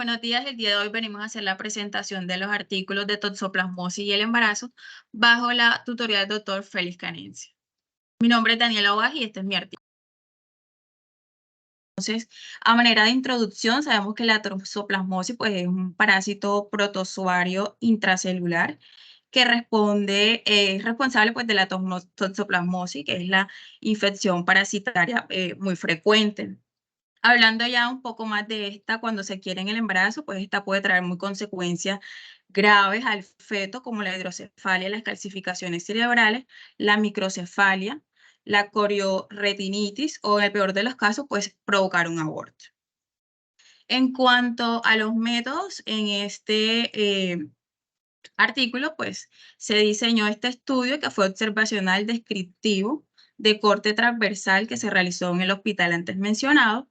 buenos días. El día de hoy venimos a hacer la presentación de los artículos de toxoplasmosis y el embarazo bajo la tutoría del doctor Félix Canencia. Mi nombre es Daniela Ovaj y este es mi artículo. Entonces, a manera de introducción, sabemos que la toxoplasmosis pues, es un parásito protozoario intracelular que es responsable pues, de la toxoplasmosis, que es la infección parasitaria muy frecuente. Hablando ya un poco más de esta, cuando se quiere en el embarazo, pues esta puede traer muy consecuencias graves al feto, como la hidrocefalia, las calcificaciones cerebrales, la microcefalia, la coriorretinitis o en el peor de los casos, pues provocar un aborto. En cuanto a los métodos, en este artículo, pues se diseñó este estudio que fue observacional descriptivo de corte transversal que se realizó en el hospital antes mencionado,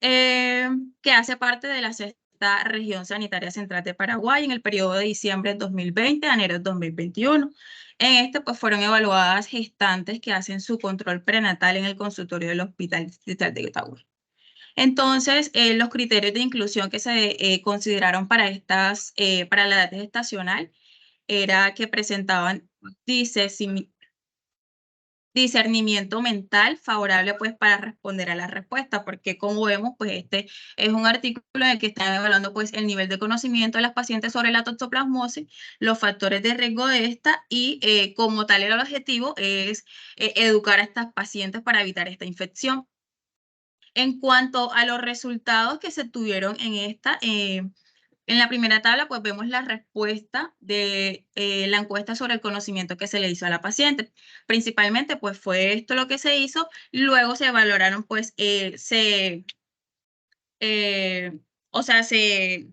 que hace parte de la sexta región sanitaria central de Paraguay en el periodo de diciembre de 2020 a enero de 2021. En este, pues, fueron evaluadas gestantes que hacen su control prenatal en el consultorio del Hospital Distrital de Itagüí. Entonces, los criterios de inclusión que se consideraron para la edad gestacional era que presentaban discernimiento mental favorable pues para responder a la respuesta, porque como vemos pues este es un artículo en el que están evaluando pues el nivel de conocimiento de las pacientes sobre la toxoplasmosis, los factores de riesgo de esta y como tal el objetivo es educar a estas pacientes para evitar esta infección. En cuanto a los resultados que se tuvieron en la primera tabla, pues vemos la respuesta de la encuesta sobre el conocimiento que se le hizo a la paciente. Principalmente, pues fue esto lo que se hizo. Luego se valoraron, pues, o sea, se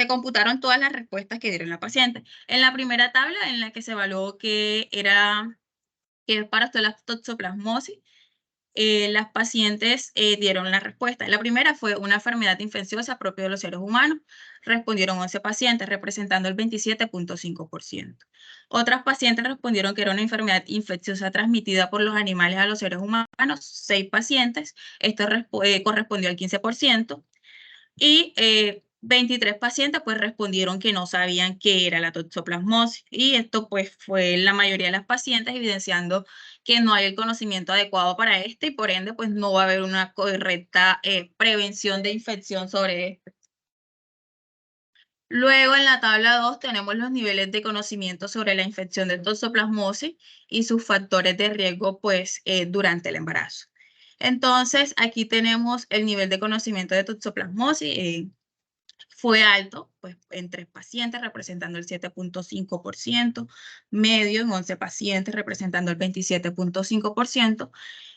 computaron todas las respuestas que dieron la paciente. En la primera tabla, en la que se evaluó que es para la toxoplasmosis, las pacientes dieron la respuesta. La primera fue una enfermedad infecciosa propia de los seres humanos. Respondieron 11 pacientes, representando el 27.5%. Otras pacientes respondieron que era una enfermedad infecciosa transmitida por los animales a los seres humanos, 6 pacientes. Esto correspondió al 15%. Y 23 pacientes pues respondieron que no sabían qué era la toxoplasmosis y esto pues fue la mayoría de las pacientes evidenciando que no hay el conocimiento adecuado para este y por ende pues no va a haber una correcta prevención de infección sobre esto. Luego en la tabla 2 tenemos los niveles de conocimiento sobre la infección de toxoplasmosis y sus factores de riesgo pues durante el embarazo. Entonces aquí tenemos el nivel de conocimiento de toxoplasmosis. Fue alto, pues en 3 pacientes representando el 7.5%, medio en 11 pacientes representando el 27.5%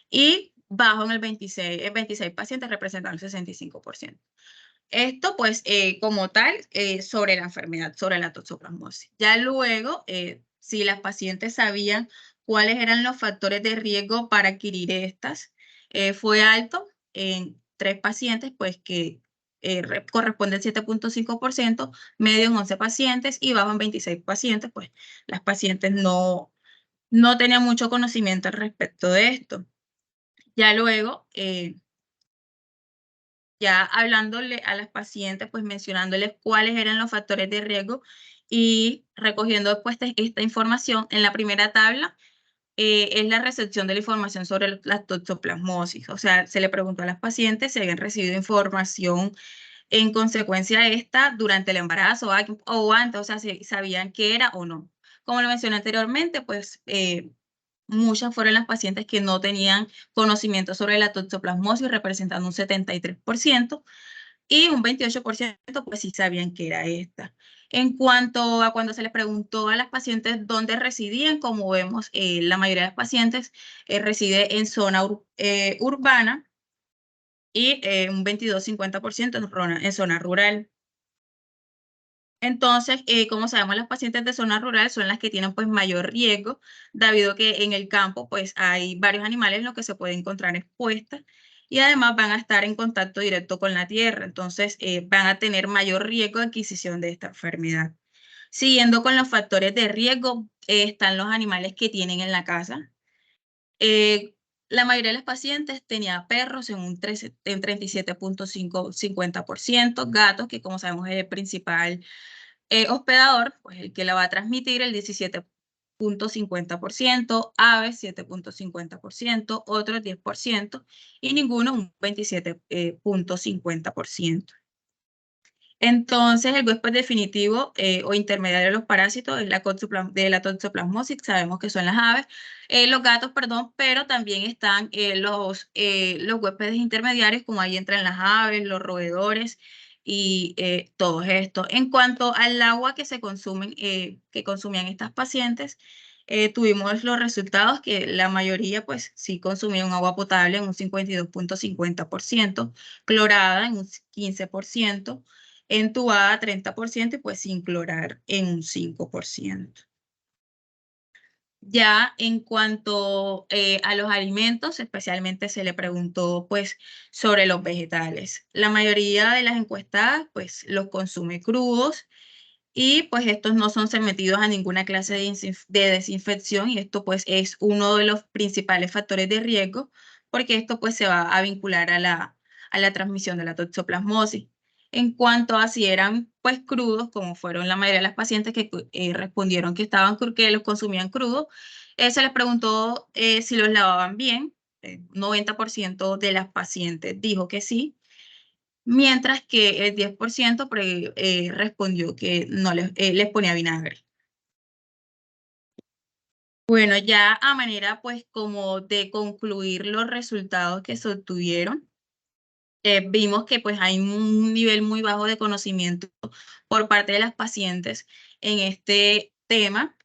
y bajo en el 26 pacientes representando el 65%. Esto pues como tal sobre la enfermedad, sobre la toxoplasmosis. Ya luego, si las pacientes sabían cuáles eran los factores de riesgo para adquirir estas, fue alto en 3 pacientes, pues que corresponde al 7.5%, medio en 11 pacientes y bajo en 26 pacientes, pues las pacientes no tenían mucho conocimiento al respecto de esto. Ya luego, ya hablándole a las pacientes, pues mencionándoles cuáles eran los factores de riesgo y recogiendo pues esta información. En la primera tabla es la recepción de la información sobre la toxoplasmosis. O sea, se le preguntó a las pacientes si habían recibido información en consecuencia de esta durante el embarazo o antes, o sea, si sabían qué era o no. Como lo mencioné anteriormente, pues muchas fueron las pacientes que no tenían conocimiento sobre la toxoplasmosis, representando un 73%, y un 28% pues sí sabían que era esta. En cuanto a cuando se les preguntó a las pacientes dónde residían, como vemos, la mayoría de las pacientes reside en zona urbana y un 22-50% en zona rural. Entonces, como sabemos, las pacientes de zona rural son las que tienen pues mayor riesgo, debido a que en el campo pues hay varios animales en los que se pueden encontrar expuestas y además van a estar en contacto directo con la tierra, entonces van a tener mayor riesgo de adquisición de esta enfermedad. Siguiendo con los factores de riesgo, están los animales que tienen en la casa. La mayoría de los pacientes tenía perros en un 37.50%, gatos, que como sabemos es el principal hospedador, pues el que la va a transmitir, el 17.50%, aves 7.50%, otros 10%, y ninguno un 27.50%. Entonces, el huésped definitivo o intermediario de los parásitos es de la toxoplasmosis, sabemos que son las aves, los gatos, perdón, pero también están los huéspedes intermediarios, como ahí entran las aves, los roedores y todos estos. En cuanto al agua que que consumían estas pacientes, tuvimos los resultados que la mayoría, pues, sí consumían agua potable en un 52.50%, clorada en un 15%, entubada 30% y pues sin clorar en un 5%. Ya en cuanto a los alimentos, especialmente se le preguntó pues sobre los vegetales. La mayoría de las encuestadas pues los consume crudos y pues estos no son sometidos a ninguna clase de desinfección y esto pues es uno de los principales factores de riesgo porque esto pues se va a vincular a la transmisión de la toxoplasmosis. En cuanto a si eran pues crudos, como fueron la mayoría de las pacientes que respondieron que que los consumían crudos, se les preguntó si los lavaban bien. 90% de las pacientes dijo que sí, mientras que el 10% respondió que no les ponía vinagre. Bueno, ya a manera pues como de concluir los resultados que se obtuvieron, vimos que pues hay un nivel muy bajo de conocimiento por parte de las pacientes en este tema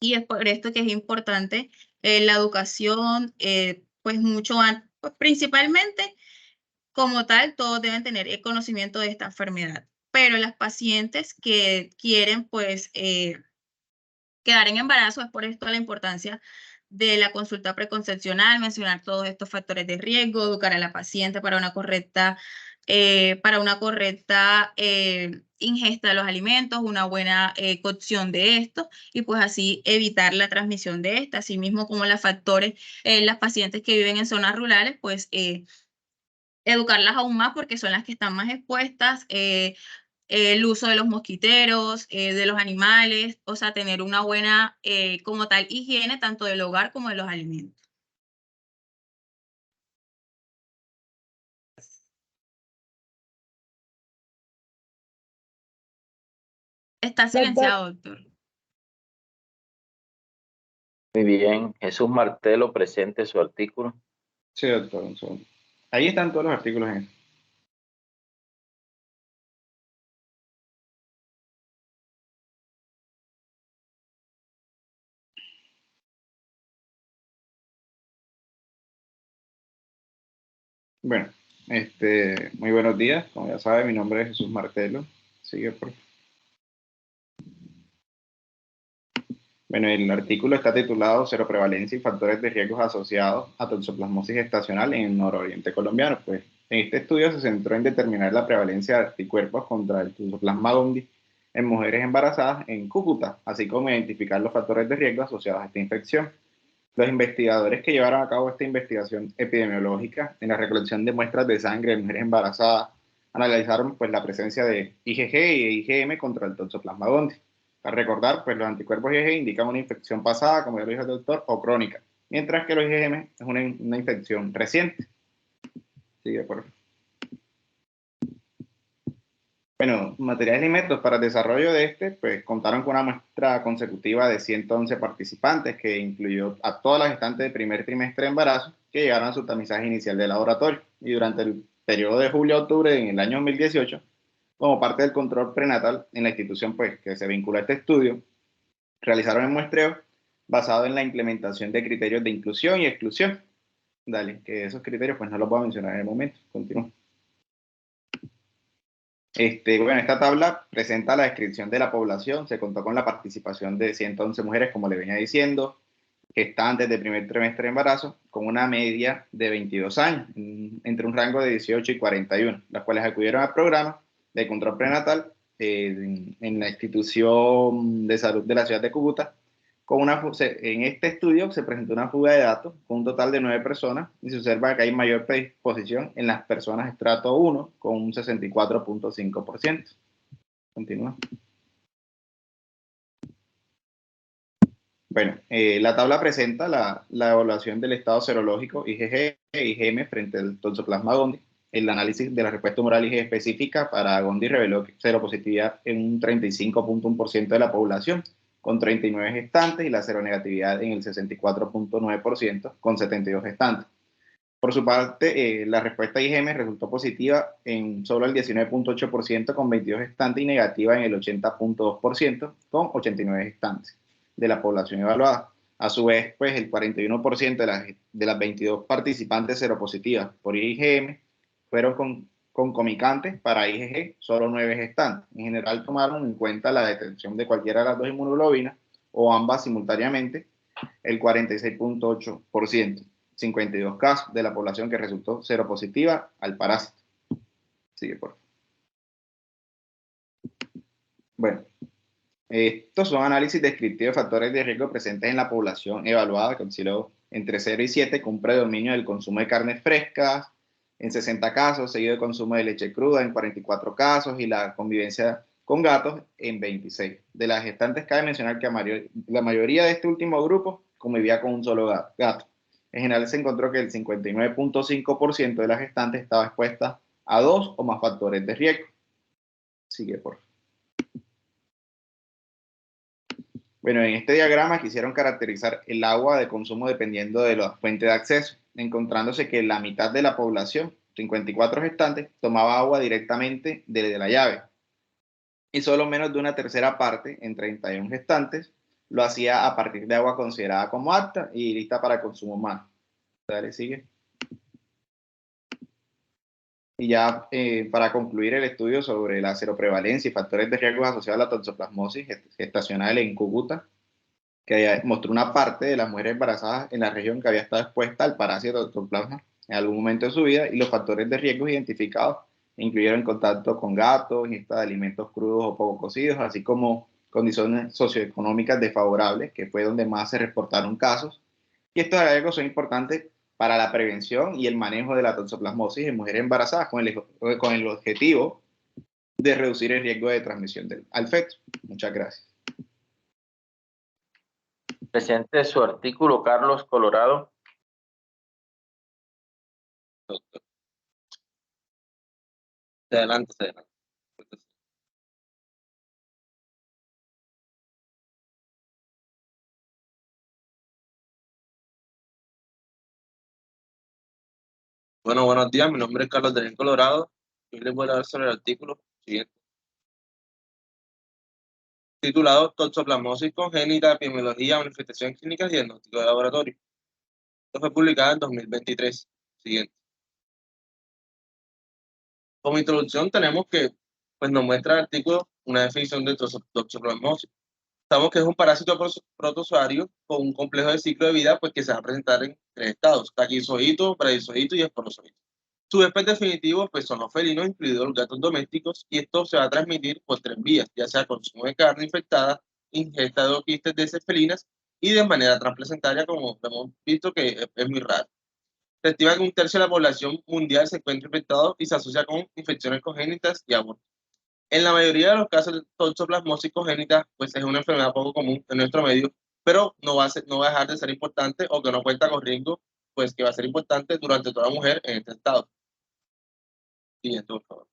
y es por esto que es importante la educación, pues pues principalmente como tal, todos deben tener el conocimiento de esta enfermedad, pero las pacientes que quieren pues quedar en embarazo, es por esto la importancia de la consulta preconcepcional, mencionar todos estos factores de riesgo, educar a la paciente para una correcta ingesta de los alimentos, una buena cocción de estos y pues así evitar la transmisión de esta, así mismo como los factores, las pacientes que viven en zonas rurales, pues educarlas aún más porque son las que están más expuestas, el uso de los mosquiteros, de los animales, o sea, tener una buena, como tal, higiene tanto del hogar como de los alimentos. Está Doctor, silenciado, doctor. Muy bien, Jesús Martelo presente su artículo. sí, doctor, un segundo. Ahí están todos los artículos en. Bueno, muy buenos días. Como ya sabe, mi nombre es Jesús Martelo. Sigue, por favor. Bueno, el artículo está titulado Cero prevalencia y factores de riesgos asociados a toxoplasmosis gestacional en el nororiente colombiano. Pues en este estudio se centró en determinar la prevalencia de anticuerpos contra el Toxoplasma gondii en mujeres embarazadas en Cúcuta, así como identificar los factores de riesgo asociados a esta infección. Los investigadores que llevaron a cabo esta investigación epidemiológica en la recolección de muestras de sangre de mujeres embarazadas analizaron pues, la presencia de IgG y IgM contra el Toxoplasma gondii. Para recordar, pues los anticuerpos IgG indican una infección pasada, como ya lo dijo el doctor, o crónica, mientras que los IgM es una infección reciente. Sigue, por favor. Bueno, materiales y métodos para el desarrollo de pues contaron con una muestra consecutiva de 111 participantes que incluyó a todas las gestantes de primer trimestre de embarazo que llegaron a su tamizaje inicial de laboratorio. Y durante el periodo de julio a octubre en el año 2018, como parte del control prenatal en la institución pues, que se vincula a este estudio, realizaron el muestreo basado en la implementación de criterios de inclusión y exclusión. Dale, que esos criterios pues no los voy a mencionar en el momento. Continúo. Bueno, esta tabla presenta la descripción de la población. Se contó con la participación de 111 mujeres, como le venía diciendo, gestantes de primer trimestre de embarazo, con una media de 22 años, entre un rango de 18 y 41, las cuales acudieron al programa de control prenatal en la institución de salud de la ciudad de Cúcuta, En este estudio se presentó una fuga de datos con un total de 9 personas y se observa que hay mayor predisposición en las personas estrato 1 con un 64.5%. Continúa. Bueno, la tabla presenta la evaluación del estado serológico IgG e IgM frente al toxoplasma gondii. El análisis de la respuesta humoral IgG específica para gondii reveló seropositividad en un 35.1% de la población, con 39 gestantes, y la seronegatividad en el 64.9%, con 72 gestantes. Por su parte, la respuesta IgM resultó positiva en solo el 19.8%, con 22 gestantes, y negativa en el 80.2%, con 89 gestantes de la población evaluada. A su vez, pues el 41% de las 22 participantes seropositivas por IgM fueron concomitantes para IgG, solo 9 gestantes. En general tomaron en cuenta la detección de cualquiera de las dos inmunoglobinas o ambas simultáneamente, el 46.8%, 52 casos de la población que resultó seropositiva al parásito. Sigue, por favor. Bueno, estos son análisis descriptivos de factores de riesgo presentes en la población evaluada, que osciló entre 0 y 7, con un predominio del consumo de carnes frescas en 60 casos, seguido de consumo de leche cruda en 44 casos y la convivencia con gatos en 26. De las gestantes cabe mencionar que la mayoría de este último grupo convivía con un solo gato. En general se encontró que el 59.5% de las gestantes estaba expuesta a 2 o más factores de riesgo. Sigue, por favor. Bueno, en este diagrama quisieron caracterizar el agua de consumo dependiendo de la fuente de acceso, encontrándose que la mitad de la población, 54 gestantes, tomaba agua directamente desde la llave, y solo menos de una tercera parte, en 31 gestantes, lo hacía a partir de agua considerada como apta y lista para consumo humano. Dale, sigue. Y ya para concluir el estudio sobre la seroprevalencia y factores de riesgo asociados a la toxoplasmosis gestacional en Cúcuta, que mostró una parte de las mujeres embarazadas en la región que había estado expuesta al parásito toxoplasma en algún momento de su vida, y los factores de riesgo identificados incluyeron contacto con gatos, ingesta de alimentos crudos o poco cocidos, así como condiciones socioeconómicas desfavorables, que fue donde más se reportaron casos. Y estos riesgos son importantes para la prevención y el manejo de la toxoplasmosis en mujeres embarazadas, con el objetivo de reducir el riesgo de transmisión al feto. Muchas gracias. Presente su artículo, Carlos Colorado. Doctor. Adelante, adelante. Bueno, buenos días. Mi nombre es Carlos Daniel Colorado y les voy a hablar sobre el artículo siguiente, titulado Toxoplasmosis congénita, epidemiología, manifestación clínica y diagnóstico de laboratorio. Esto fue publicado en 2023. Siguiente. Como introducción tenemos que pues, nos muestra el artículo una definición de toxoplasmosis. Sabemos que es un parásito protozoario con un complejo de ciclo de vida pues, que se va a presentar en 3 estados: taquizoíto, bradizoíto y esporozoíto. Su huésped definitivo pues, son los felinos, incluidos los gatos domésticos, y esto se va a transmitir por 3 vías, ya sea consumo de carne infectada, ingesta de oquistes de heces felinas y de manera transplacentaria, como hemos visto que es muy raro. Se estima que un tercio de la población mundial se encuentra infectado y se asocia con infecciones congénitas y abortos. En la mayoría de los casos de toxoplasmosis congénita, pues es una enfermedad poco común en nuestro medio, pero no va a dejar de ser importante, o que no cuenta con riesgo, pues que va a ser importante durante toda mujer en este estado. Siguiente, por favor.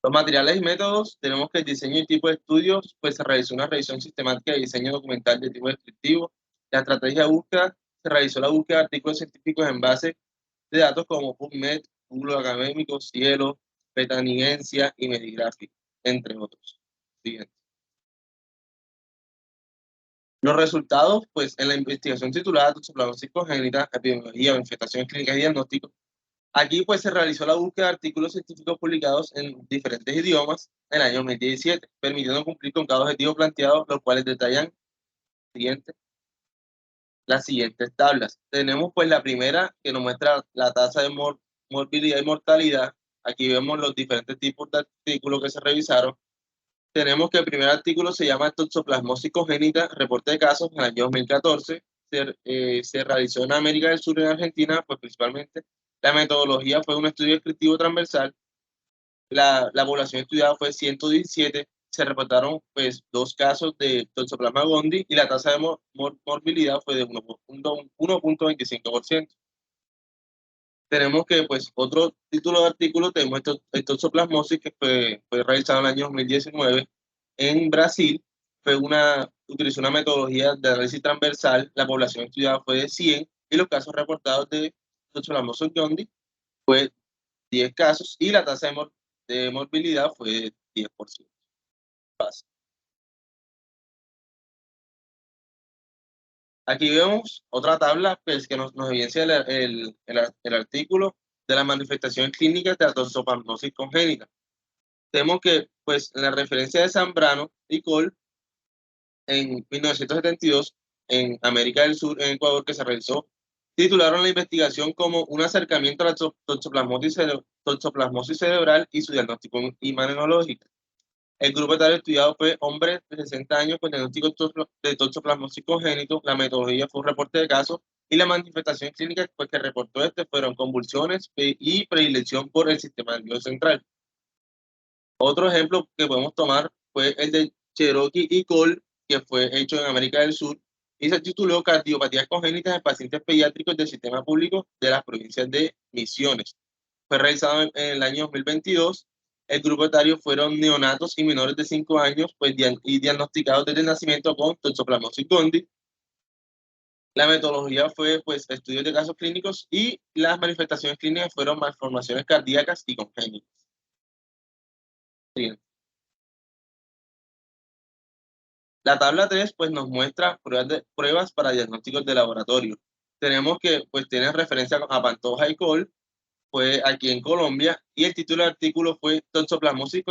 Los materiales y métodos, tenemos que el diseño y tipo de estudios, pues se realizó una revisión sistemática de diseño documental de tipo descriptivo. La estrategia de búsqueda, se realizó la búsqueda de artículos científicos en base de datos como PubMed, Google Académico, Cielo, Betanigencia y Medigraphic, entre otros. Siguiente. Los resultados, pues en la investigación titulada Toxoplasmosis congénita, epidemiología, manifestaciones clínicas y diagnóstico, aquí pues se realizó la búsqueda de artículos científicos publicados en diferentes idiomas en el año 2017, permitiendo cumplir con cada objetivo planteado, los cuales detallan las siguientes tablas. Tenemos pues la primera, que nos muestra la tasa de morbilidad y mortalidad. Aquí vemos los diferentes tipos de artículos que se revisaron. tenemos que el primer artículo se llama Toxoplasmosis congénita, reporte de casos en el año 2014. Se realizó en América del Sur y en Argentina, pues principalmente. La metodología fue un estudio descriptivo transversal. La población estudiada fue 117. Se reportaron pues 2 casos de Toxoplasma gondii y la tasa de morbilidad fue de 1.25%. Tenemos que, pues, otro título de artículo, tenemos Toxoplasmosis, que fue realizado en el año 2019 en Brasil. Utilizó una metodología de análisis transversal. La población estudiada fue de 100 y los casos reportados de Toxoplasmosis gondii fue 10 casos y la tasa de morbilidad fue de 10%. Aquí vemos otra tabla pues, que nos evidencia el artículo de las manifestaciones clínicas de la toxoplasmosis congénita. Tenemos que, pues, en la referencia de Zambrano y Cole, en 1972, en América del Sur, en Ecuador, que se realizó, titularon la investigación como un acercamiento a la toxoplasmosis cerebral y su diagnóstico imanológico. El grupo etario estudiado fue hombres de 60 años con diagnóstico de toxoplasmosis congénito. La metodología fue un reporte de casos y la manifestación clínica pues, que reportó fueron convulsiones y predilección por el sistema nervioso central. Otro ejemplo que podemos tomar fue el de Cherokee y Cole, que fue hecho en América del Sur y se tituló Cardiopatías congénitas en pacientes pediátricos del sistema público de las provincias de Misiones. Fue realizado en el año 2022. El grupo etario fueron neonatos y menores de 5 años pues, y diagnosticados desde el nacimiento con Toxoplasmosis gondii. La metodología fue pues, estudios de casos clínicos y las manifestaciones clínicas fueron malformaciones cardíacas y congénitas. Bien. La tabla 3 pues, nos muestra pruebas para diagnósticos de laboratorio. Tenemos que pues, tienen referencia a Pantoja y Cole, fue aquí en Colombia, y el título del artículo fue Toxoplasmosis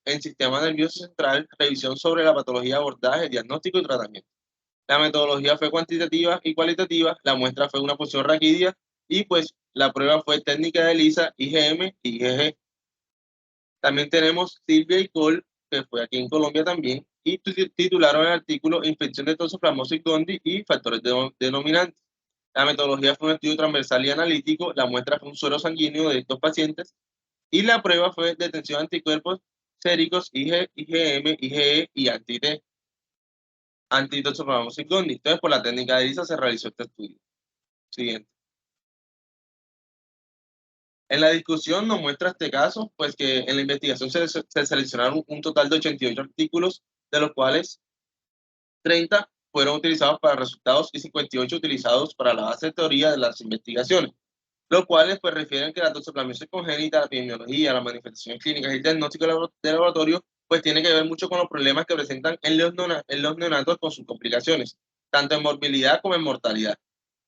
en sistema nervioso central, revisión sobre la patología, abordaje, diagnóstico y tratamiento. La metodología fue cuantitativa y cualitativa, la muestra fue una función raquídea y pues la prueba fue técnica de ELISA, IgM y IgG. También tenemos Silvia y Cole, que fue aquí en Colombia también, y titularon el artículo Infección de Toxoplasmosis gondii y factores denominantes. La metodología fue un estudio transversal y analítico, la muestra fue un suero sanguíneo de estos pacientes y la prueba fue detención de anticuerpos séricos IgM, IgE y anti-Toxoplasmosis gondii. Entonces, por la técnica de ELISA se realizó este estudio. Siguiente. En la discusión nos muestra este caso, pues que en la investigación se seleccionaron un total de 88 artículos, de los cuales 30 fueron utilizados para resultados y 58 utilizados para la base de teoría de las investigaciones, los cuales pues refieren que la toxoplasmosis congénita, la epidemiología, las manifestaciones clínicas y el diagnóstico de laboratorio pues tiene que ver mucho con los problemas que presentan en los neonatos con sus complicaciones, tanto en morbilidad como en mortalidad.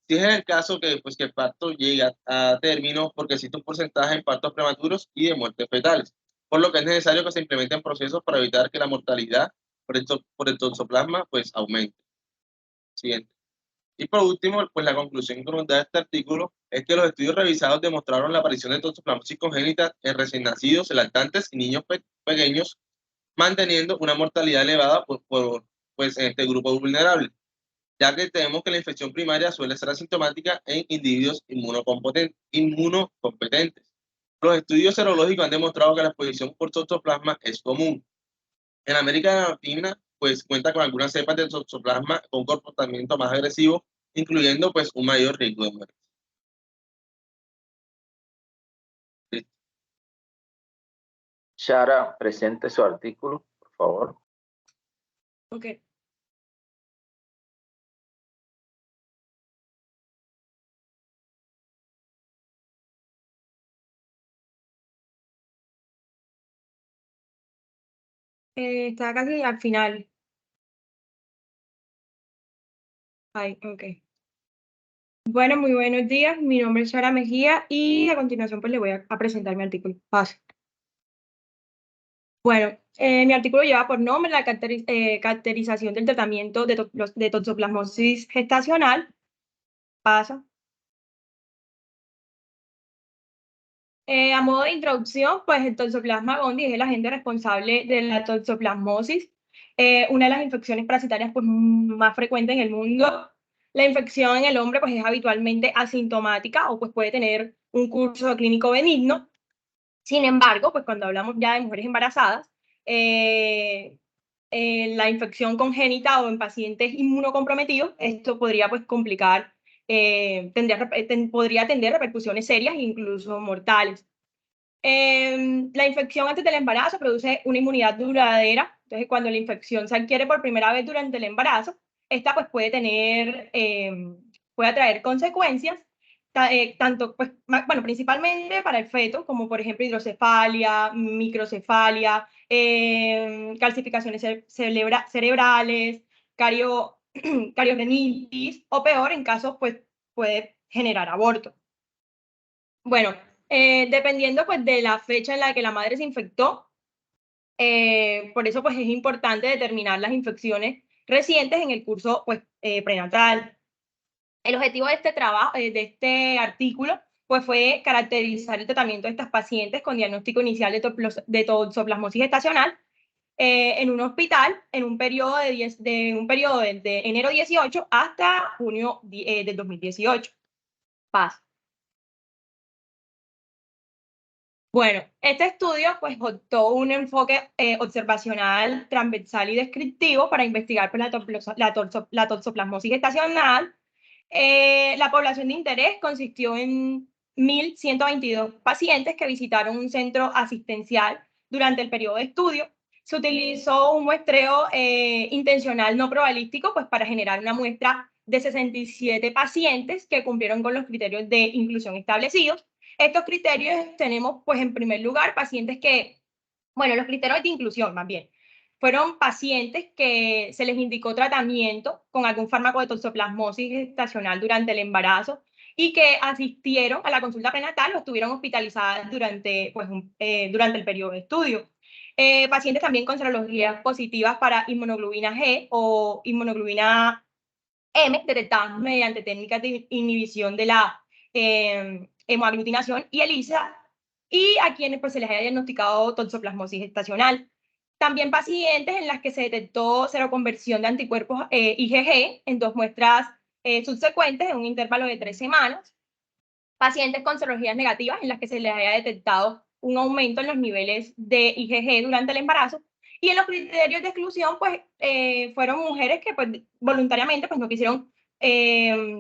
Si es el caso que, pues, que el parto llega a término porque existe un porcentaje de partos prematuros y de muertes fetales, por lo que es necesario que se implementen procesos para evitar que la mortalidad por el toxoplasma pues, aumente. Siguiente. Y por último, pues la conclusión que nos da este artículo es que los estudios revisados demostraron la aparición de toxoplasmosis congénita en recién nacidos, lactantes y niños pequeños, manteniendo una mortalidad elevada pues, en este grupo vulnerable, ya que tenemos que la infección primaria suele ser asintomática en individuos inmunocompetentes. Los estudios serológicos han demostrado que la exposición por toxoplasma es común. En América Latina, pues cuenta con algunas cepas de toxoplasma con un comportamiento más agresivo, incluyendo pues un mayor riesgo de muerte. Shara, presente su artículo, por favor. Ok. Está casi al final. Ay, ok. Bueno, muy buenos días. Mi nombre es Sara Mejía y a continuación pues le voy a presentar mi artículo. Paso. Bueno, mi artículo lleva por nombre la caracterización del tratamiento de toxoplasmosis gestacional. Pasa. A modo de introducción, pues el Toxoplasma gondii es el agente responsable de la toxoplasmosis, una de las infecciones parasitarias pues, más frecuentes en el mundo. La infección en el hombre pues, es habitualmente asintomática o pues, puede tener un curso clínico benigno. Sin embargo, pues cuando hablamos ya de mujeres embarazadas, la infección congénita o en pacientes inmunocomprometidos, esto podría pues complicar, podría tener repercusiones serias e incluso mortales. La infección antes del embarazo produce una inmunidad duradera. Entonces, cuando la infección se adquiere por primera vez durante el embarazo, esta pues puede tener, puede traer consecuencias, tanto, pues, bueno, principalmente para el feto, como por ejemplo hidrocefalia, microcefalia, calcificaciones cerebrales, cariorenitis, o peor, en casos, pues, puede generar aborto. Bueno, dependiendo pues de la fecha en la que la madre se infectó, por eso pues es importante determinar las infecciones recientes en el curso pues prenatal. El objetivo de este trabajo, de este artículo, pues fue caracterizar el tratamiento de estas pacientes con diagnóstico inicial de toxoplasmosis estacional en un hospital en un periodo de enero 18 hasta junio del 2018. Paz. Bueno, este estudio pues optó un enfoque observacional, transversal y descriptivo para investigar pues, la toxoplasmosis estacional. La población de interés consistió en 1.122 pacientes que visitaron un centro asistencial durante el periodo de estudio. Se utilizó un muestreo intencional no probabilístico pues, para generar una muestra de 67 pacientes que cumplieron con los criterios de inclusión establecidos. Estos criterios tenemos, pues, en primer lugar, pacientes que, bueno, los criterios de inclusión, más bien, fueron pacientes que se les indicó tratamiento con algún fármaco de toxoplasmosis estacional durante el embarazo y que asistieron a la consulta prenatal o estuvieron hospitalizadas durante, pues, durante el periodo de estudio. Pacientes también con serologías positivas para inmunoglobulina G o inmunoglobulina M, detectadas mediante técnicas de inhibición de la hemoaglutinación y ELISA, y a quienes pues, se les haya diagnosticado toxoplasmosis estacional. También pacientes en las que se detectó seroconversión de anticuerpos IgG en 2 muestras subsecuentes en un intervalo de 3 semanas. Pacientes con serologías negativas en las que se les haya detectado un aumento en los niveles de IgG durante el embarazo. Y en los criterios de exclusión, pues, fueron mujeres que pues, voluntariamente pues, no quisieron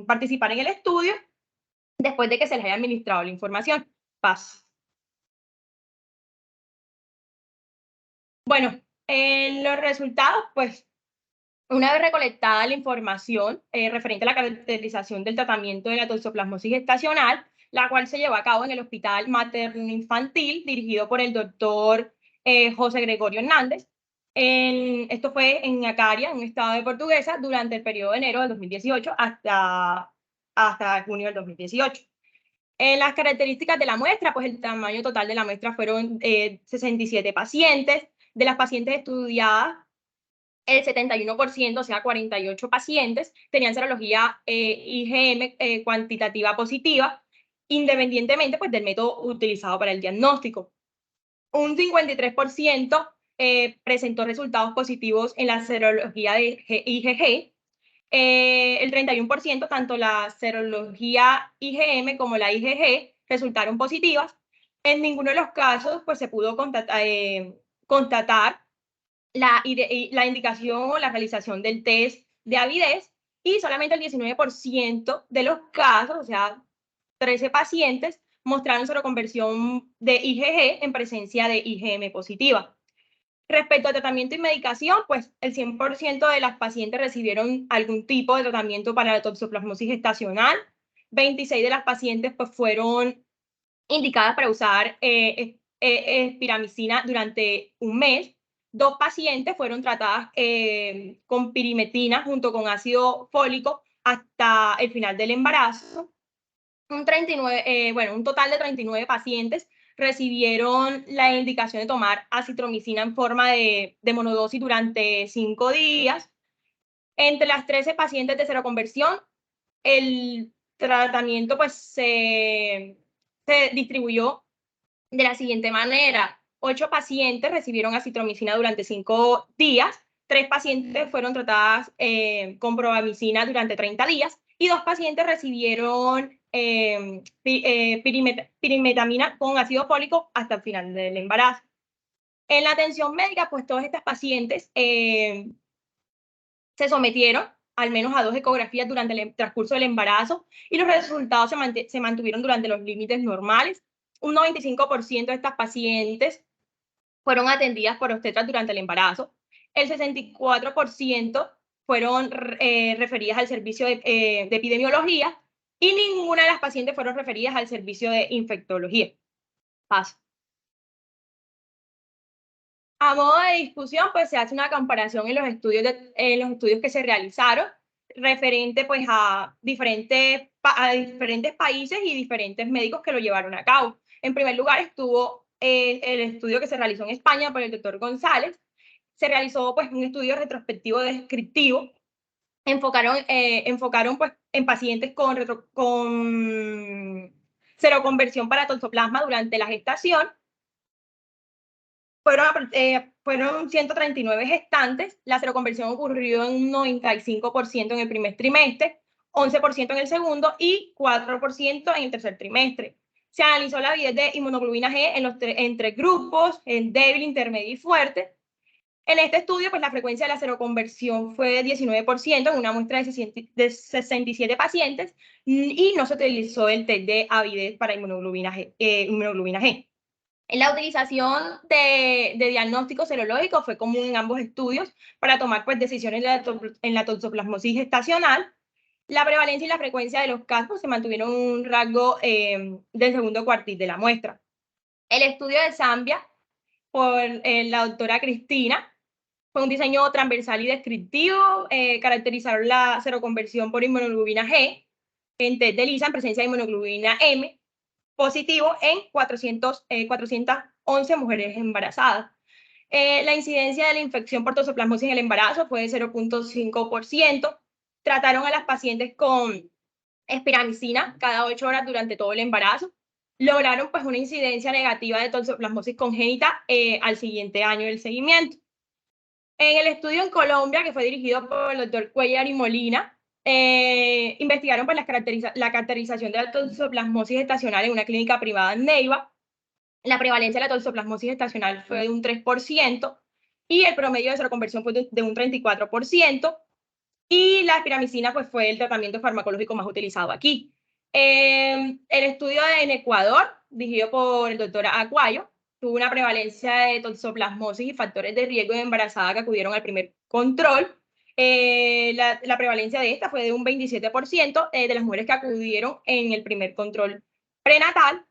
participar en el estudio después de que se les haya administrado la información. Paz. Bueno, los resultados, pues, una vez recolectada la información referente a la caracterización del tratamiento de la toxoplasmosis estacional, la cual se llevó a cabo en el Hospital Materno-Infantil, dirigido por el doctor José Gregorio Hernández. Esto fue en Acaria, en un estado de Portuguesa, durante el periodo de enero del 2018 hasta junio del 2018. Las características de la muestra, pues el tamaño total de la muestra fueron 67 pacientes. De las pacientes estudiadas, el 71%, o sea, 48 pacientes, tenían serología IgM cuantitativa positiva, independientemente pues, del método utilizado para el diagnóstico. Un 53% presentó resultados positivos en la serología de IgG. El 31%, tanto la serología IgM como la IgG, resultaron positivas. En ninguno de los casos pues, se pudo constatar la indicación o la realización del test de avidez, y solamente el 19% de los casos, o sea, 13 pacientes, mostraron seroconversión de IgG en presencia de IgM positiva. Respecto a tratamiento y medicación, pues el 100% de las pacientes recibieron algún tipo de tratamiento para la toxoplasmosis estacional. 26 de las pacientes pues, fueron indicadas para usar espiramicina durante un mes. 2 pacientes fueron tratadas con pirimetina junto con ácido fólico hasta el final del embarazo. Un total de 39 pacientes recibieron la indicación de tomar acitromicina en forma de monodosis durante 5 días. Entre las 13 pacientes de seroconversión, el tratamiento pues, se distribuyó de la siguiente manera: 8 pacientes recibieron acitromicina durante 5 días, 3 pacientes fueron tratadas con probamicina durante 30 días y 2 pacientes recibieron pirimetamina con ácido fólico hasta el final del embarazo. En la atención médica, pues todas estas pacientes se sometieron al menos a 2 ecografías durante el transcurso del embarazo y los resultados se mantuvieron durante los límites normales. Un 95% de estas pacientes fueron atendidas por obstetras durante el embarazo. El 64% fueron referidas al servicio de epidemiología y ninguna de las pacientes fueron referidas al servicio de infectología. Paso. A modo de discusión, pues se hace una comparación en los estudios que se realizaron referente pues a diferentes países y diferentes médicos que lo llevaron a cabo. En primer lugar estuvo el estudio que se realizó en España por el doctor González. Se realizó pues un estudio retrospectivo descriptivo. Enfocaron pues en pacientes con seroconversión para toxoplasma durante la gestación. Fueron 139 gestantes. La seroconversión ocurrió en un 95% en el primer trimestre, 11% en el segundo y 4% en el tercer trimestre. Se analizó la avidez de inmunoglobulina G en 3 grupos, en débil, intermedio y fuerte. En este estudio, pues la frecuencia de la seroconversión fue de 19% en una muestra de 67 pacientes y no se utilizó el test de avidez para inmunoglobulina G. La utilización de diagnóstico serológico fue común en ambos estudios para tomar pues, decisiones en la toxoplasmosis gestacional. La prevalencia y la frecuencia de los casos se mantuvieron en un rango del segundo cuartil de la muestra. El estudio de Zambia por la doctora Cristina fue un diseño transversal y descriptivo. Caracterizaron la seroconversión por inmunoglobulina G en test de ELISA en presencia de inmunoglobulina M positivo en 411 mujeres embarazadas. La incidencia de la infección por toxoplasmosis en el embarazo fue de 0.5%. Trataron a las pacientes con espiramicina cada 8 horas durante todo el embarazo. Lograron pues una incidencia negativa de toxoplasmosis congénita al siguiente año del seguimiento. En el estudio en Colombia, que fue dirigido por el doctor Cuellar y Molina, investigaron pues, la caracterización de la toxoplasmosis gestacional en una clínica privada en Neiva. La prevalencia de la toxoplasmosis gestacional fue de un 3% y el promedio de seroconversión fue de un 34%. Y la espiramicina pues, fue el tratamiento farmacológico más utilizado aquí. El estudio en Ecuador, dirigido por el doctor Aguayo, tuvo una prevalencia de toxoplasmosis y factores de riesgo de embarazada que acudieron al primer control. La prevalencia de esta fue de un 27% de las mujeres que acudieron en el primer control prenatal.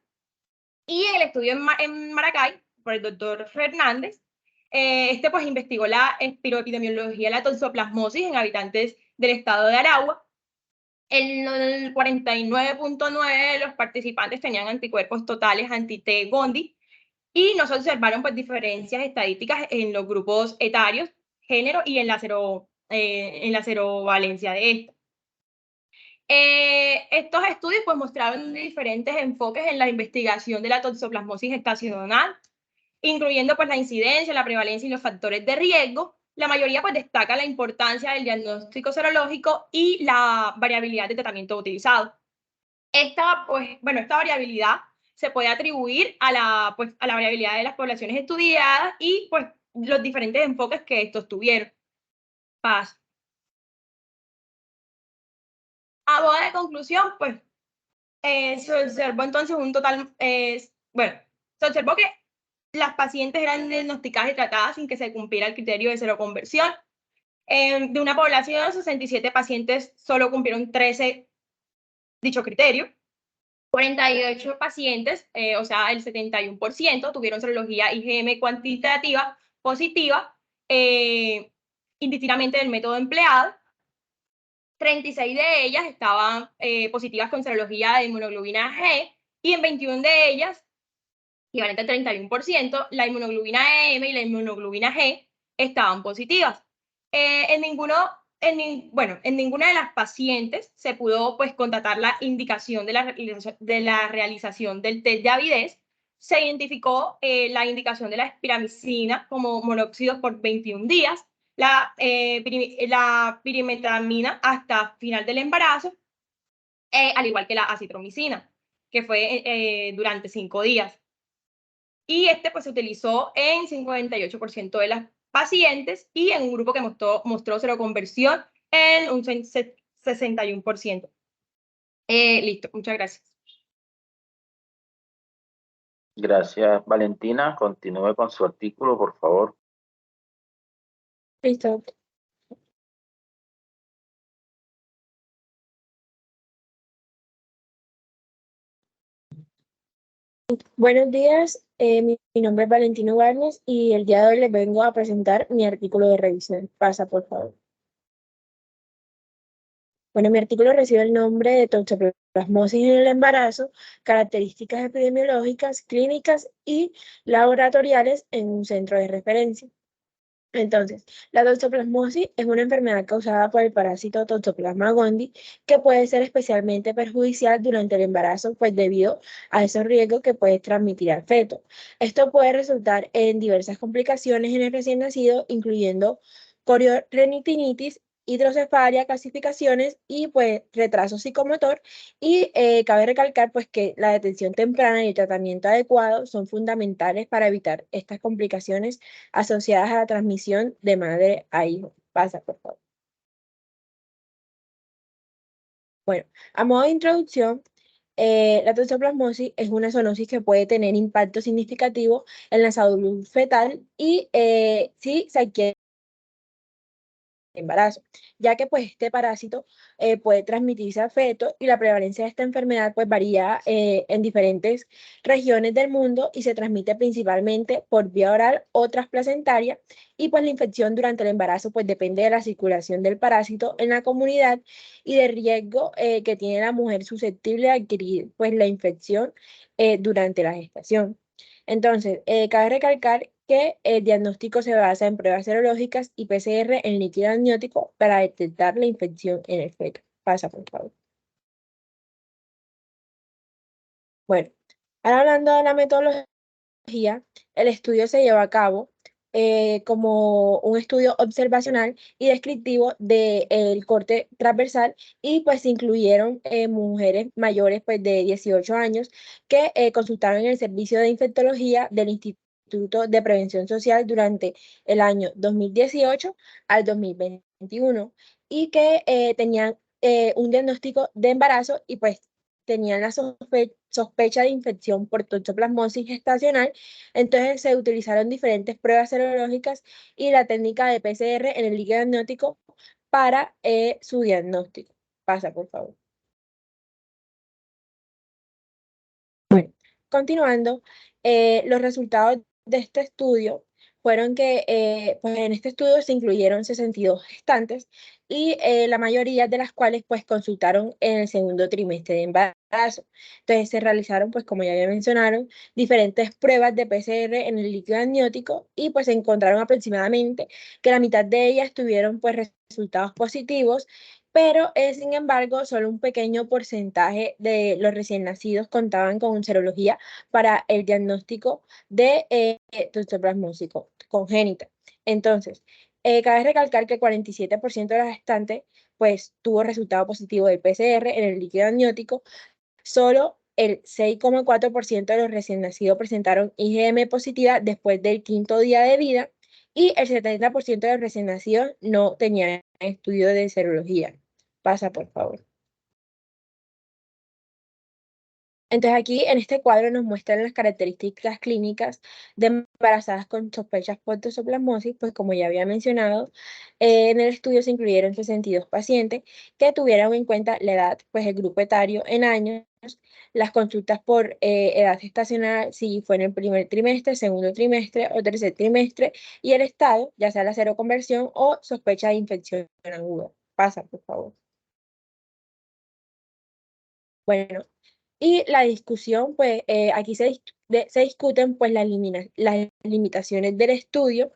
Y en el estudio en Maracay, por el doctor Fernández, pues investigó la espiroepidemiología de la toxoplasmosis en habitantes del estado de Aragua. El 49.9% de los participantes tenían anticuerpos totales anti-T-Gondi y no se observaron pues, diferencias estadísticas en los grupos etarios, género y en la serovalencia de esta. Estos estudios pues, mostraron diferentes enfoques en la investigación de la toxoplasmosis gestacional, incluyendo pues, la incidencia, la prevalencia y los factores de riesgo. La mayoría pues, destaca la importancia del diagnóstico serológico y la variabilidad de tratamiento utilizado. Esta variabilidad se puede atribuir a la variabilidad de las poblaciones estudiadas y pues, los diferentes enfoques que estos tuvieron. Paso. A modo de conclusión, pues, se observó entonces un total, se observó que las pacientes eran diagnosticadas y tratadas sin que se cumpliera el criterio de seroconversión. De una población de 67 pacientes, solo cumplieron 13 dicho criterio. 48 pacientes, o sea, el 71%, tuvieron serología IgM cuantitativa positiva, indistintamente del método empleado. 36 de ellas estaban positivas con serología de inmunoglobulina G y en 21 de ellas, equivalente al 31%, la inmunoglobulina M y la inmunoglobulina G estaban positivas. En ninguna de las pacientes se pudo pues, constatar la indicación de la realización del test de avidez. se identificó la indicación de la espiramicina como monóxido por 21 días, la pirimetramina hasta final del embarazo, al igual que la acitromicina, que fue durante 5 días. Y pues se utilizó en 58% de las pacientes y en un grupo que mostró seroconversión en un 61%. Listo, muchas gracias. Gracias, Valentina. Continúe con su artículo, por favor. Listo. Buenos días, mi nombre es Valentino Barnes y el día de hoy les vengo a presentar mi artículo de revisión. Pasa, por favor. Bueno, mi artículo recibe el nombre de toxoplasmosis en el embarazo, características epidemiológicas, clínicas y laboratoriales en un centro de referencia. Entonces, la toxoplasmosis es una enfermedad causada por el parásito Toxoplasma gondii que puede ser especialmente perjudicial durante el embarazo, pues debido a esos riesgos que puede transmitir al feto. Esto puede resultar en diversas complicaciones en el recién nacido, incluyendo coriorrenitinitis, hidrocefalia, calcificaciones y pues retraso psicomotor. Y cabe recalcar pues que la detención temprana y el tratamiento adecuado son fundamentales para evitar estas complicaciones asociadas a la transmisión de madre a hijo. Pasa, por favor. Bueno, a modo de introducción, la toxoplasmosis es una zoonosis que puede tener impacto significativo en la salud fetal y si se adquiere embarazo, ya que pues este parásito puede transmitirse al feto y la prevalencia de esta enfermedad pues varía en diferentes regiones del mundo y se transmite principalmente por vía oral o transplacentaria y pues la infección durante el embarazo pues depende de la circulación del parásito en la comunidad y del riesgo que tiene la mujer susceptible de adquirir pues la infección durante la gestación. Entonces, cabe recalcar que el diagnóstico se basa en pruebas serológicas y PCR en líquido amniótico para detectar la infección en el feto. Pasa, por favor. Bueno, ahora hablando de la metodología, el estudio se llevó a cabo como un estudio observacional y descriptivo del corte transversal y pues se incluyeron mujeres mayores pues de 18 años que consultaron en el servicio de infectología del Instituto de Prevención Social durante el año 2018 al 2021 y que tenían un diagnóstico de embarazo y pues tenían la sospecha de infección por toxoplasmosis gestacional. Entonces se utilizaron diferentes pruebas serológicas y la técnica de PCR en el líquido amniótico para su diagnóstico. Pasa, por favor. Bueno, continuando, los resultados de este estudio fueron que pues en este estudio se incluyeron 62 gestantes y la mayoría de las cuales pues consultaron en el segundo trimestre de embarazo. Entonces se realizaron pues como ya mencionaron diferentes pruebas de PCR en el líquido amniótico y pues se encontraron aproximadamente que la mitad de ellas tuvieron pues resultados positivos, pero sin embargo solo un pequeño porcentaje de los recién nacidos contaban con serología para el diagnóstico de toxoplasmosis congénita. Entonces, cabe recalcar que el 47% de las gestantes pues tuvo resultado positivo del PCR en el líquido amniótico, solo el 6,4% de los recién nacidos presentaron IgM positiva después del quinto día de vida y el 70% de los recién nacidos no tenían estudio de serología. Pasa, por favor. Entonces aquí en este cuadro nos muestran las características clínicas de embarazadas con sospechas por toxoplasmosis, pues como ya había mencionado, en el estudio se incluyeron 62 pacientes que tuvieron en cuenta la edad, pues el grupo etario en años, las consultas por edad gestacional, si fue en el primer trimestre, segundo trimestre o tercer trimestre, y el estado, ya sea la seroconversión o sospecha de infección aguda. Pasa, por favor. Bueno, y la discusión, pues aquí se discuten pues las limitaciones del estudio,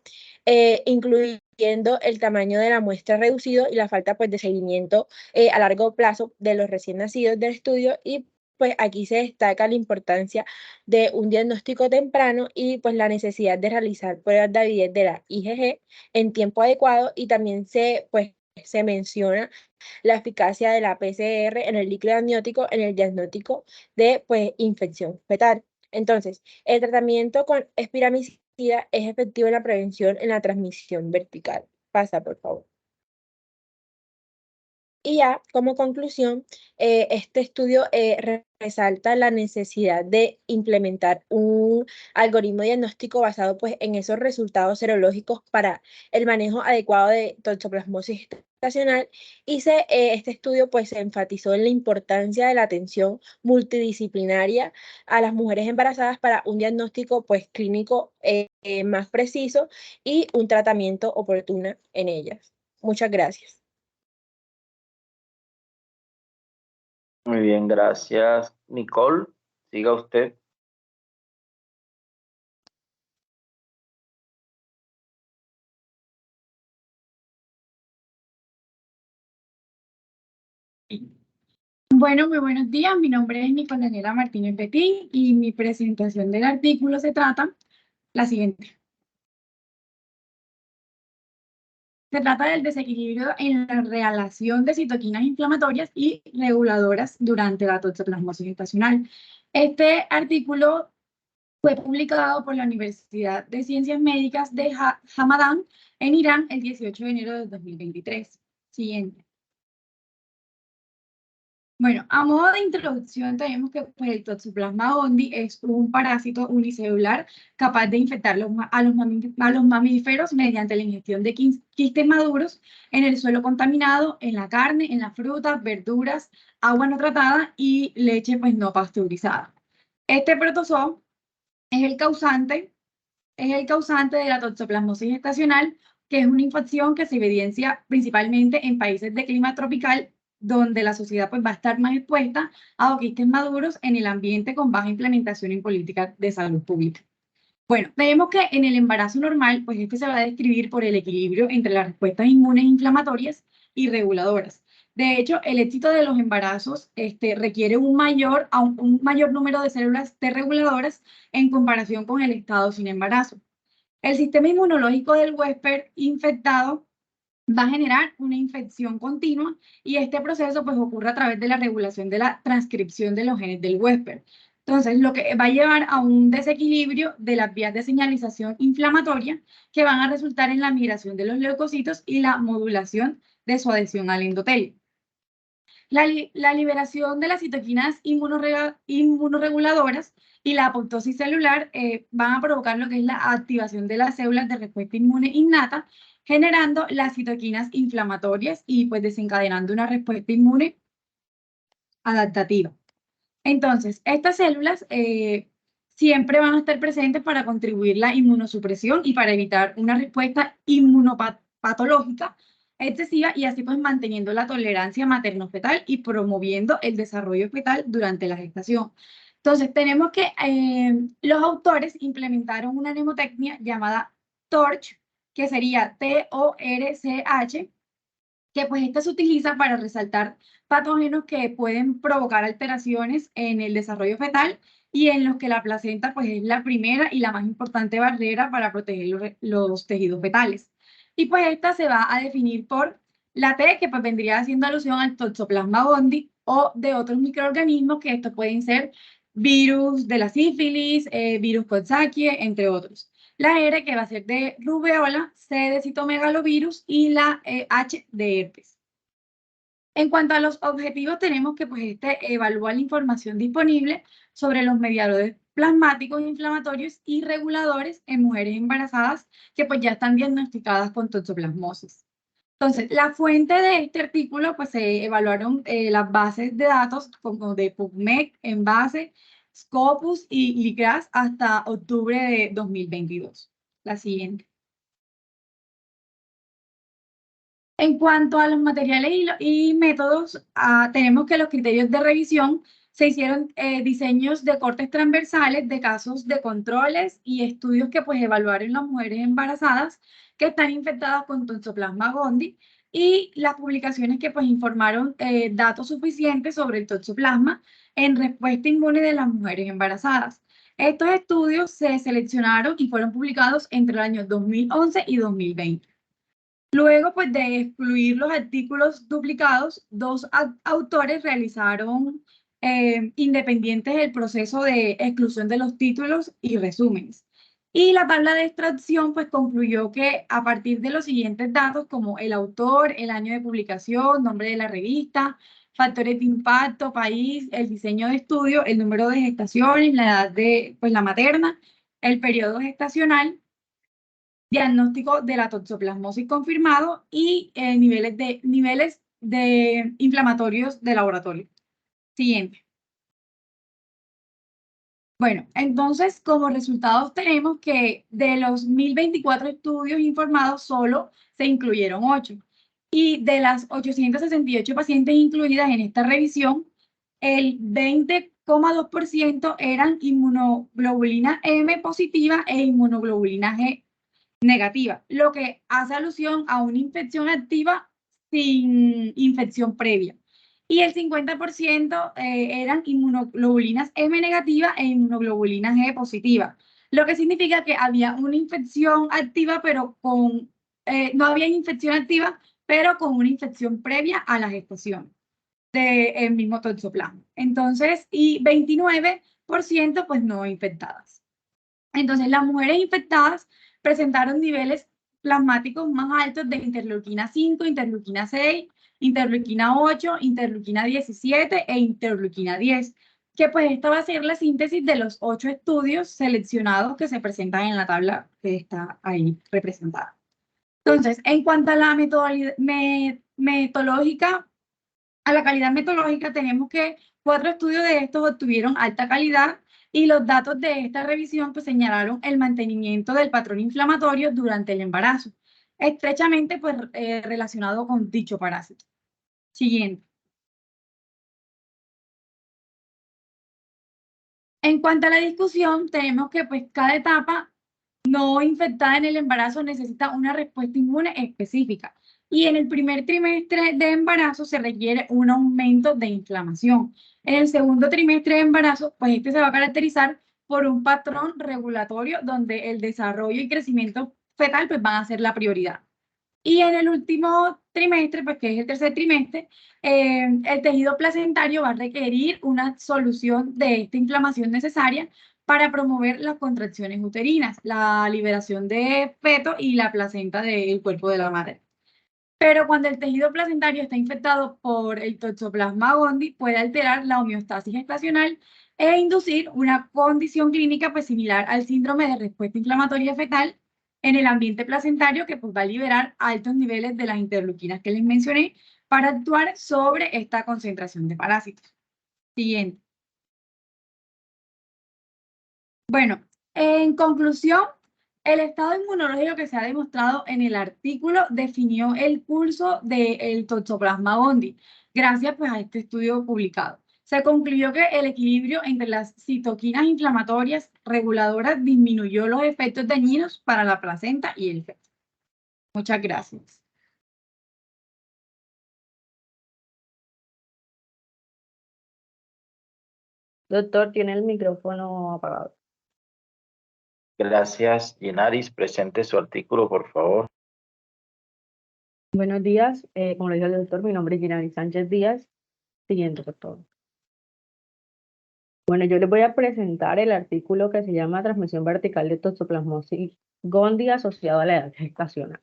incluyendo el tamaño de la muestra reducido y la falta pues de seguimiento a largo plazo de los recién nacidos del estudio y pues aquí se destaca la importancia de un diagnóstico temprano y pues la necesidad de realizar pruebas de avidez de la IgG en tiempo adecuado, y también se menciona la eficacia de la PCR en el líquido amniótico en el diagnóstico de pues, infección fetal. Entonces, el tratamiento con espiramicida es efectivo en la prevención en la transmisión vertical. Pasa, por favor. Y ya como conclusión, este estudio resalta la necesidad de implementar un algoritmo diagnóstico basado pues, en esos resultados serológicos para el manejo adecuado de toxoplasmosis estacional, y este estudio pues, se enfatizó en la importancia de la atención multidisciplinaria a las mujeres embarazadas para un diagnóstico pues, clínico más preciso y un tratamiento oportuno en ellas. Muchas gracias. Muy bien, gracias, Nicole. Siga usted. Bueno, muy buenos días. Mi nombre es Nicole Daniela Martínez Betín y mi presentación del artículo se trata la siguiente. Se trata del desequilibrio en la relación de citoquinas inflamatorias y reguladoras durante la toxoplasmosis estacional. Este artículo fue publicado por la Universidad de Ciencias Médicas de Hamadan en Irán el 18 de enero de 2023. Siguiente. Bueno, a modo de introducción tenemos que pues, el Toxoplasma gondii es un parásito unicelular capaz de infectar a los mamíferos mediante la ingestión de quistes maduros en el suelo contaminado, en la carne, en las frutas, verduras, agua no tratada y leche pues, no pasteurizada. Este protozoo es el causante de la toxoplasmosis estacional, que es una infección que se evidencia principalmente en países de clima tropical, donde la sociedad pues, va a estar más expuesta a quistes maduros en el ambiente con baja implementación en políticas de salud pública. Bueno, vemos que en el embarazo normal, pues este se va a describir por el equilibrio entre las respuestas inmunes inflamatorias y reguladoras. De hecho, el éxito de los embarazos requiere un mayor número de células T reguladoras en comparación con el estado sin embarazo. El sistema inmunológico del huésped infectado va a generar una infección continua, y este proceso pues ocurre a través de la regulación de la transcripción de los genes del huésped. Entonces, lo que va a llevar a un desequilibrio de las vías de señalización inflamatoria que van a resultar en la migración de los leucocitos y la modulación de su adhesión al endotelio. La liberación de las citoquinas inmunorreguladoras y la apoptosis celular van a provocar lo que es la activación de las células de respuesta inmune innata, generando las citoquinas inflamatorias y pues desencadenando una respuesta inmune adaptativa. Entonces, estas células siempre van a estar presentes para contribuir la inmunosupresión y para evitar una respuesta inmunopatológica excesiva, y así pues manteniendo la tolerancia materno-fetal y promoviendo el desarrollo fetal durante la gestación. Entonces, tenemos que los autores implementaron una mnemotecnia llamada TORCH, que sería TORCH, que pues esta se utiliza para resaltar patógenos que pueden provocar alteraciones en el desarrollo fetal y en los que la placenta pues es la primera y la más importante barrera para proteger los tejidos fetales. Y pues esta se va a definir por la T, que pues vendría haciendo alusión al Toxoplasma gondii o de otros microorganismos, que estos pueden ser virus de la sífilis, virus Coxsackie, entre otros. La R, que va a ser de rubeola, C de citomegalovirus y la H de herpes. En cuanto a los objetivos, tenemos que pues, evaluar la información disponible sobre los mediadores plasmáticos inflamatorios y reguladores en mujeres embarazadas que pues, ya están diagnosticadas con toxoplasmosis. Entonces, la fuente de este artículo, pues se evaluaron las bases de datos como de PubMed, Envase, Scopus y Ligras hasta octubre de 2022. La siguiente. En cuanto a los materiales y métodos, tenemos que los criterios de revisión se hicieron diseños de cortes transversales de casos de controles y estudios que pues evaluaron las mujeres embarazadas que están infectadas con Toxoplasma gondii, y las publicaciones que pues informaron datos suficientes sobre el toxoplasma en respuesta inmune de las mujeres embarazadas. Estos estudios se seleccionaron y fueron publicados entre el año 2011 y 2020. Luego pues, de excluir los artículos duplicados, dos autores realizaron independientes el proceso de exclusión de los títulos y resúmenes. Y la tabla de extracción pues concluyó que a partir de los siguientes datos como el autor, el año de publicación, nombre de la revista, factores de impacto, país, el diseño de estudio, el número de gestaciones, la edad de pues, la materna, el periodo gestacional, diagnóstico de la toxoplasmosis confirmado y niveles de inflamatorios de laboratorio. Siguiente. Bueno, entonces como resultados tenemos que de los 1024 estudios informados solo se incluyeron 8. Y de las 868 pacientes incluidas en esta revisión, el 20,2% eran inmunoglobulina M positiva e inmunoglobulina G negativa, lo que hace alusión a una infección activa sin infección previa. Y el 50% eran inmunoglobulinas M negativa e inmunoglobulinas G positiva, lo que significa que había una infección activa, pero no había infección activa, pero con una infección previa a la gestación del mismo toxoplasma. Entonces, y 29% pues no infectadas. Entonces, las mujeres infectadas presentaron niveles plasmáticos más altos de interleuquina 5, interleuquina 6, interleuquina 8, interleuquina 17 e interleuquina 10, que pues esta va a ser la síntesis de los 8 estudios seleccionados que se presentan en la tabla que está ahí representada. Entonces, en cuanto a la metodológica, a la calidad metodológica, tenemos que 4 estudios de estos obtuvieron alta calidad y los datos de esta revisión pues, señalaron el mantenimiento del patrón inflamatorio durante el embarazo, estrechamente pues, relacionado con dicho parásito. Siguiente. En cuanto a la discusión, tenemos que pues, cada etapa no infectada en el embarazo necesita una respuesta inmune específica. Y en el primer trimestre de embarazo se requiere un aumento de inflamación. En el segundo trimestre de embarazo, pues este se va a caracterizar por un patrón regulatorio donde el desarrollo y crecimiento fetal pues van a ser la prioridad. Y en el último trimestre, pues que es el tercer trimestre, el tejido placentario va a requerir una solución de esta inflamación necesaria para promover las contracciones uterinas, la liberación de feto y la placenta del cuerpo de la madre. Pero cuando el tejido placentario está infectado por el Toxoplasma gondii, puede alterar la homeostasis gestacional e inducir una condición clínica pues, similar al síndrome de respuesta inflamatoria fetal en el ambiente placentario que pues, va a liberar altos niveles de las interleuquinas que les mencioné para actuar sobre esta concentración de parásitos. Siguiente. Bueno, en conclusión, el estado inmunológico que se ha demostrado en el artículo definió el curso del Toxoplasma gondii, gracias pues, a este estudio publicado. Se concluyó que el equilibrio entre las citoquinas inflamatorias reguladoras disminuyó los efectos dañinos para la placenta y el feto. Muchas gracias. Doctor, tiene el micrófono apagado. Gracias, Ginaris. Presente su artículo, por favor. Buenos días, como le dijo el doctor, mi nombre es Ginaris Sánchez Díaz. Siguiente, por favor. Bueno, yo les voy a presentar el artículo que se llama Transmisión vertical de Toxoplasmosis gondii asociado a la edad gestacional.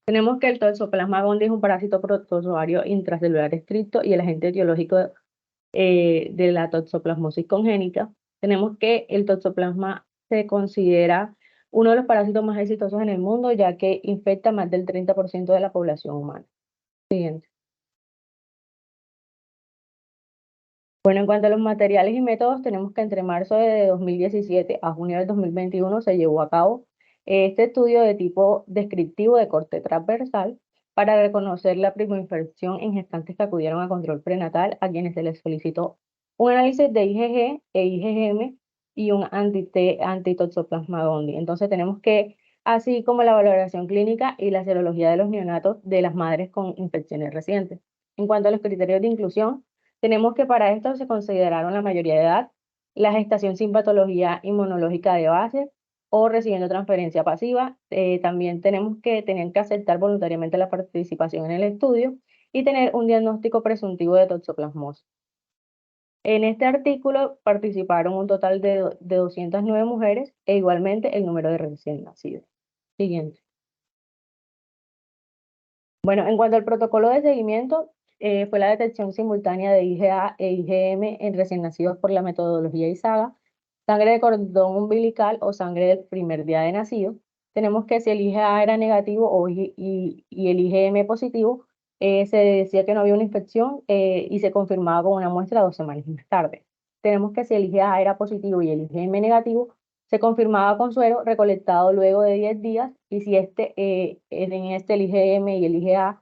Tenemos que el Toxoplasma gondii es un parásito protozoario intracelular estricto y el agente etiológico de la toxoplasmosis congénita. Tenemos que el toxoplasma se considera uno de los parásitos más exitosos en el mundo, ya que infecta más del 30% de la población humana. Siguiente. Bueno, en cuanto a los materiales y métodos, tenemos que entre marzo de 2017 a junio del 2021 se llevó a cabo este estudio de tipo descriptivo de corte transversal para reconocer la primoinfección en gestantes que acudieron a control prenatal, a quienes se les solicitó un análisis de IgG e IgM y un anti-Toxoplasma gondii. Entonces tenemos que así como la valoración clínica y la serología de los neonatos de las madres con infecciones recientes. En cuanto a los criterios de inclusión, tenemos que para esto se consideraron la mayoría de edad, la gestación sin patología inmunológica de base o recibiendo transferencia pasiva. También tenían que aceptar voluntariamente la participación en el estudio y tener un diagnóstico presuntivo de toxoplasmosis. En este artículo participaron un total de 209 mujeres e igualmente el número de recién nacidos. Siguiente. Bueno, en cuanto al protocolo de seguimiento, fue la detección simultánea de IgA e IgM en recién nacidos por la metodología ISAGA, sangre de cordón umbilical o sangre del primer día de nacido. Tenemos que si el IgA era negativo y el IgM positivo, se decía que no había una infección y se confirmaba con una muestra 2 semanas más tarde. Tenemos que si el IgA era positivo y el IgM negativo, se confirmaba con suero recolectado luego de 10 días y si en el IgM y el IgA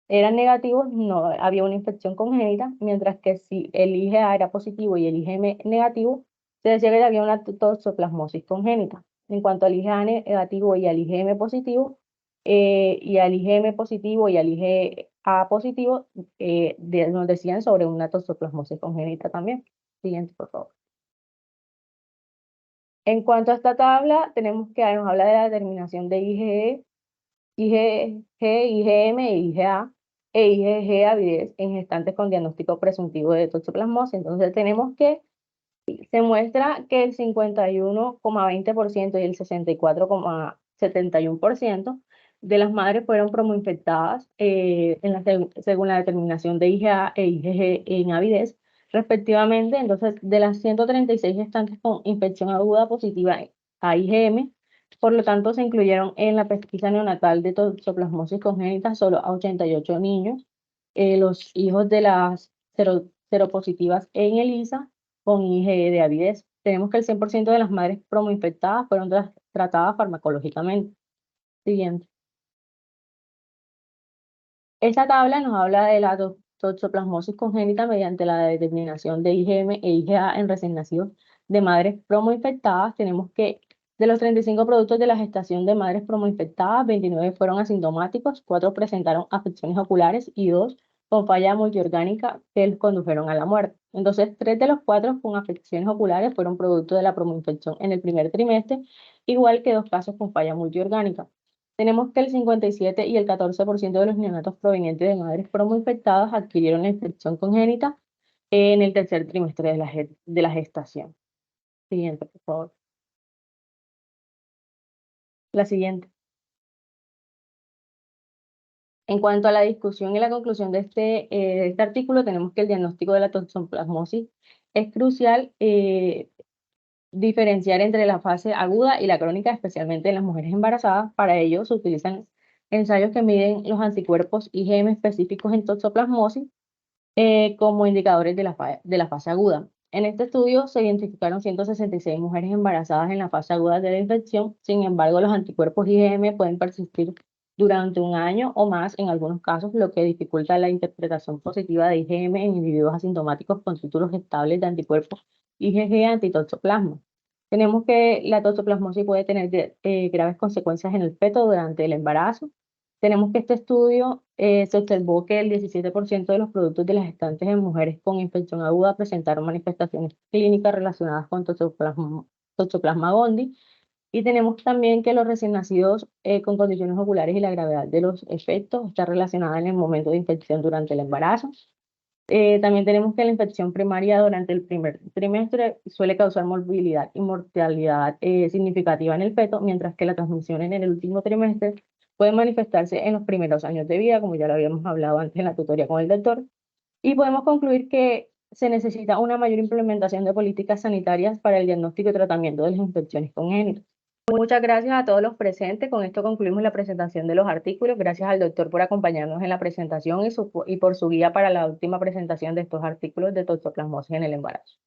eran negativos, no había una infección congénita, mientras que si el IgA era positivo y el IgM negativo, se decía que había una toxoplasmosis congénita. En cuanto al IgA negativo y al IgM positivo, y al IgM positivo y al IgA positivo, nos decían sobre una toxoplasmosis congénita también. Siguiente, por favor. En cuanto a esta tabla, tenemos que nos habla de la determinación de IgE, IgG, IgM e IgA e IgG avidez en gestantes con diagnóstico presuntivo de toxoplasmosis. Entonces tenemos que se muestra que el 51,20% y el 64,71% de las madres fueron promoinfectadas según la determinación de IgA e IgG en avidez, respectivamente. Entonces, de las 136 gestantes con infección aguda positiva a IgM, por lo tanto, se incluyeron en la pesquisa neonatal de toxoplasmosis congénita solo a 88 niños, los hijos de las seropositivas en ELISA con IgE de avidez. Tenemos que el 100% de las madres promoinfectadas fueron tratadas farmacológicamente. Siguiente. Esta tabla nos habla de la toxoplasmosis congénita mediante la determinación de IgM e IgA en recién nacidos de madres promoinfectadas. Tenemos que de los 35 productos de la gestación de madres promoinfectadas, 29 fueron asintomáticos, 4 presentaron afecciones oculares y 2 con falla multiorgánica que les condujeron a la muerte. Entonces, 3 de los 4 con afecciones oculares fueron producto de la promoinfección en el primer trimestre, igual que 2 casos con falla multiorgánica. Tenemos que el 57 y el 14% de los neonatos provenientes de madres promoinfectadas adquirieron la infección congénita en el tercer trimestre de la gestación. Siguiente, por favor. La siguiente. En cuanto a la discusión y la conclusión de este artículo, tenemos que el diagnóstico de la toxoplasmosis es crucial diferenciar entre la fase aguda y la crónica, especialmente en las mujeres embarazadas. Para ello se utilizan ensayos que miden los anticuerpos IgM específicos en toxoplasmosis como indicadores de la fase aguda. En este estudio se identificaron 166 mujeres embarazadas en la fase aguda de la infección. Sin embargo, los anticuerpos IgM pueden persistir durante un año o más en algunos casos, lo que dificulta la interpretación positiva de IgM en individuos asintomáticos con títulos estables de anticuerpos IgG antitoxoplasma. Tenemos que la toxoplasmosis puede tener graves consecuencias en el feto durante el embarazo. Tenemos que este estudio se observó que el 17% de los productos de las gestantes en mujeres con infección aguda presentaron manifestaciones clínicas relacionadas con toxoplasma gondii. Y tenemos también que los recién nacidos con condiciones oculares y la gravedad de los efectos está relacionada en el momento de infección durante el embarazo. También tenemos que la infección primaria durante el primer trimestre suele causar morbilidad y mortalidad significativa en el feto, mientras que la transmisión en el último trimestre puede manifestarse en los primeros años de vida, como ya lo habíamos hablado antes en la tutoría con el doctor. Y podemos concluir que se necesita una mayor implementación de políticas sanitarias para el diagnóstico y tratamiento de las infecciones congénitas. Muchas gracias a todos los presentes. Con esto concluimos la presentación de los artículos. Gracias al doctor por acompañarnos en la presentación y por su guía para la última presentación de estos artículos de toxoplasmosis en el embarazo.